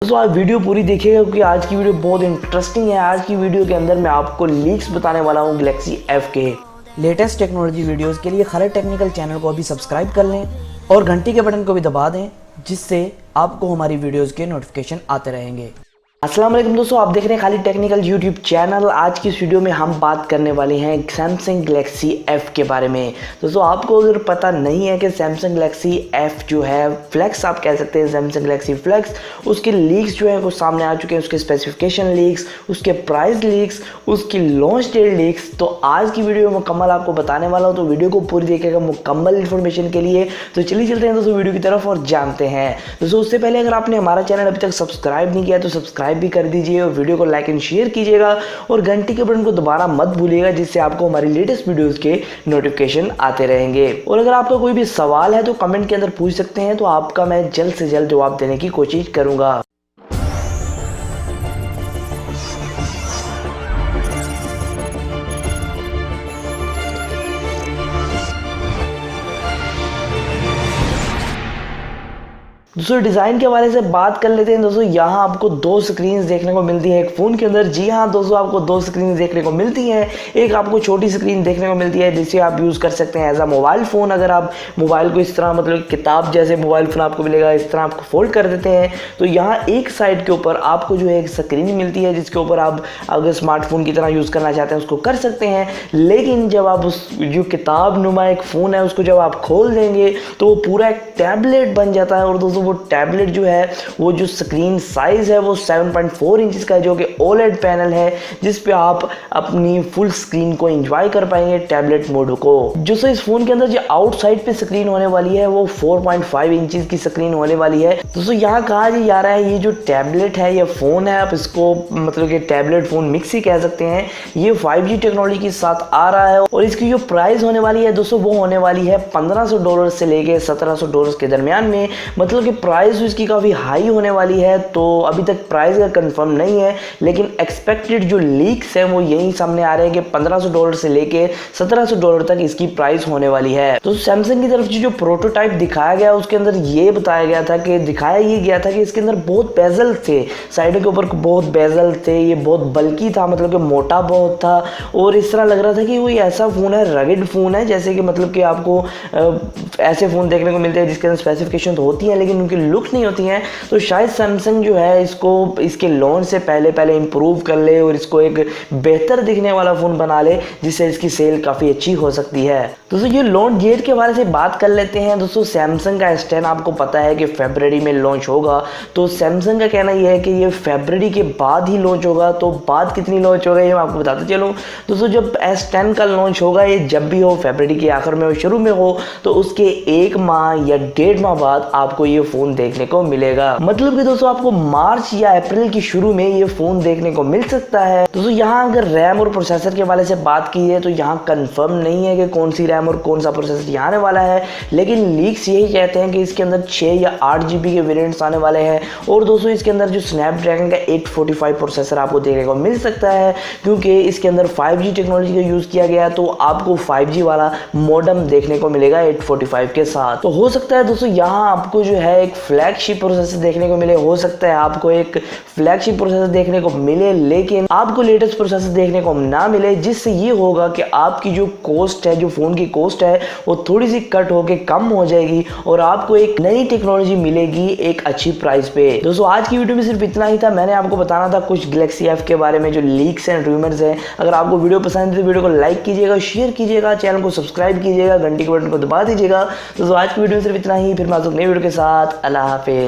दोस्तों आप वीडियो पूरी देखिएगा क्योंकि आज की वीडियो बहुत इंटरेस्टिंग है। आज की वीडियो के अंदर मैं आपको लीक्स बताने वाला हूँ गैलेक्सी F के। लेटेस्ट टेक्नोलॉजी वीडियोस के लिए खरद टेक्निकल चैनल को अभी सब्सक्राइब कर लें और घंटी के बटन को भी दबा दें, जिससे आपको हमारी वीडियोस के नोटिफिकेशन आते रहेंगे। अस्सलाम वालेकुम दोस्तों, आप देख रहे हैं खालिद टेक्निकल यूट्यूब चैनल। आज की इस वीडियो में हम बात करने वाले हैं सैमसंग गैलेक्सी F के बारे में। दोस्तों आपको अगर पता नहीं है कि सैमसंग गैलेक्सी F जो है फ्लेक्स, आप कह सकते हैं सैमसंग गैलेक्सी फ्लेक्स, उसके लीक्स जो है वो सामने आ चुके हैं। उसके स्पेसिफिकेशन लीक्स, उसके प्राइस लीक्स, उसकी लॉन्च डेट लीक्स, तो आज की वीडियो में मुकम्मल आपको बताने वाला हूँ। तो वीडियो को पूरी देखिएगा मुकम्मल इन्फॉर्मेशन के लिए। तो चलिए चलते हैं दोस्तों वीडियो की तरफ और जानते हैं। दोस्तों उससे पहले अगर आपने हमारा चैनल अभी तक सब्सक्राइब नहीं किया तो सब्सक्राइब भी कर दीजिए और वीडियो को लाइक एंड शेयर कीजिएगा और घंटी के बटन को दबाना मत भूलिएगा, जिससे आपको हमारी लेटेस्ट वीडियोस के नोटिफिकेशन आते रहेंगे। और अगर आपका कोई भी सवाल है तो कमेंट के अंदर पूछ सकते हैं, तो आपका मैं जल्द से जल्द जवाब देने की कोशिश करूंगा। दोस्तों डिज़ाइन के हवाले से बात कर लेते हैं। दोस्तों यहाँ आपको दो स्क्रीन देखने को मिलती है एक फ़ोन के अंदर। जी हाँ दोस्तों, आपको दो स्क्रीन देखने को मिलती हैं। एक आपको छोटी स्क्रीन देखने को मिलती है जिसे आप यूज़ कर सकते हैं एज अ मोबाइल फ़ोन। अगर आप मोबाइल को इस तरह मतलब किताब जैसे मोबाइल फ़ोन आपको मिलेगा, इस तरह आपको फोल्ड कर देते हैं, तो यहाँ एक साइड के ऊपर आपको जो है एक स्क्रीन मिलती है जिसके ऊपर आप अगर स्मार्टफोन की तरह यूज़ करना चाहते हैं उसको कर सकते हैं। लेकिन जब आप उस जो किताब नुमा एक फ़ोन है उसको जब आप खोल देंगे तो वो पूरा एक टैबलेट बन जाता है। और दोस्तों वो टैबलेट जो है वो जो स्क्रीन साइज है वो 7.4 इंच का है, जो कि OLED पैनल है जिस पे आप अपनी फुल स्क्रीन को एंजॉय कर पाएंगे टैबलेट मोड को। जो सो इस फोन के अंदर जो आउटसाइड पे स्क्रीन होने वाली है वो 4.5 इंचेस की स्क्रीन होने वाली है। दोस्तों यहाँ कहा जा रहा है ये जो टैबलेट है, ये फोन है, आप इसको मतलब कि टैबलेट फोन मिक्स ही कह सकते हैं। ये 5G टेक्नोलॉजी के साथ आ रहा है और इसकी जो प्राइस होने वाली है दोस्तों वो होने वाली है $1500 से लेके $1700 के दरमियान में। मतलब कि प्राइस इसकी काफ़ी हाई होने वाली है। तो अभी तक प्राइस का कंफर्म नहीं है, लेकिन एक्सपेक्टेड जो लीक्स हैं वो यही सामने आ रहे हैं कि $1500 से लेके $1700 तक इसकी प्राइस होने वाली है। तो सैमसंग की तरफ से जो प्रोटोटाइप दिखाया गया उसके अंदर ये बताया गया था कि दिखाया ये गया था कि इसके अंदर बहुत बेजल थे, साइडों के ऊपर बहुत बेजल थे, ये बहुत बल्कि था, मतलब कि मोटा बहुत था और इस तरह लग रहा था कि कोई ऐसा फ़ोन है, रगिड फ़ोन है, जैसे कि मतलब कि आपको ऐसे फ़ोन देखने को मिलते हैं जिसके अंदर स्पेसिफिकेशन तो होती है लेकिन उनकी लुक नहीं होती हैं। तो शायद सैमसंग जो है इसको इसके लॉन्च से पहले इंप्रूव कर ले और इसको एक बेहतर दिखने वाला फ़ोन बना ले, जिससे इसकी सेल काफ़ी अच्छी हो सकती है। दोस्तों ये लॉन्च डेट के बारे से बात कर लेते हैं। दोस्तों सैमसंग का S10 आपको पता है कि फरवरी में लॉन्च होगा। तो सैमसंग का कहना यह है कि ये फरवरी के बाद ही लॉन्च होगा। तो बात कितनी लॉन्च होगा ये मैं आपको बताते चलूँ। दोस्तों जब S10 का लॉन्च होगा, ये जब भी हो, फरवरी के आखिर में हो, शुरू में हो, तो उसके 1 माह या 1.5 माह बाद आपको ये फ़ोन देखने को मिलेगा। मतलब कि दोस्तों आपको मार्च या अप्रैल की शुरू में ये फोन देखने को मिल सकता है। दोस्तों यहाँ अगर रैम और प्रोसेसर के वाले से बात की है तो यहाँ कंफर्म नहीं है कि कौन सी रैम और कौन सा प्रोसेसर यहाँ आने वाला है, लेकिन लीक्स यही कहते हैं कि इसके अंदर 6 या 8 GB के वेरिएंट्स आने वाले हैं। और दोस्तों इसके अंदर जो स्नैपड्रैगन का 845 प्रोसेसर आपको देखने को मिल सकता है, क्योंकि इसके अंदर 5G टेक्नोलॉजी का यूज किया गया, तो आपको 5G वाला मॉडेम देखने को मिलेगा 845 के साथ। तो हो सकता है दोस्तों यहाँ आपको जो है एक फ्लैगशिप प्रोसेसर देखने को मिले, हो सकता है आपको एक फ्लैगशिप प्रोसेसर देखने को मिले, लेकिन आपको लेटेस्ट प्रोसेसर देखने को ना मिले, जिससे ये होगा कि आपकी जो कॉस्ट है, जो फोन की कॉस्ट है, वो थोड़ी सी कट होके कम हो जाएगी और आपको एक नई टेक्नोलॉजी मिलेगी एक अच्छी प्राइस पे। दोस्तों आज की वीडियो में सिर्फ इतना ही था। मैंने आपको बताना था कुछ गैलेक्सी F के बारे में जो लीक्स एंड रूमर्स हैं। अगर आपको वीडियो पसंद है तो वीडियो को लाइक कीजिएगा, शेयर कीजिएगा, चैनल को सब्सक्राइब कीजिएगा, घंटी के बटन को दबा दीजिएगा। दोस्तों आज की वीडियो में सिर्फ इतना ही। फिर मैं नई वीडियो के साथ, अल्लाह हाफिज़।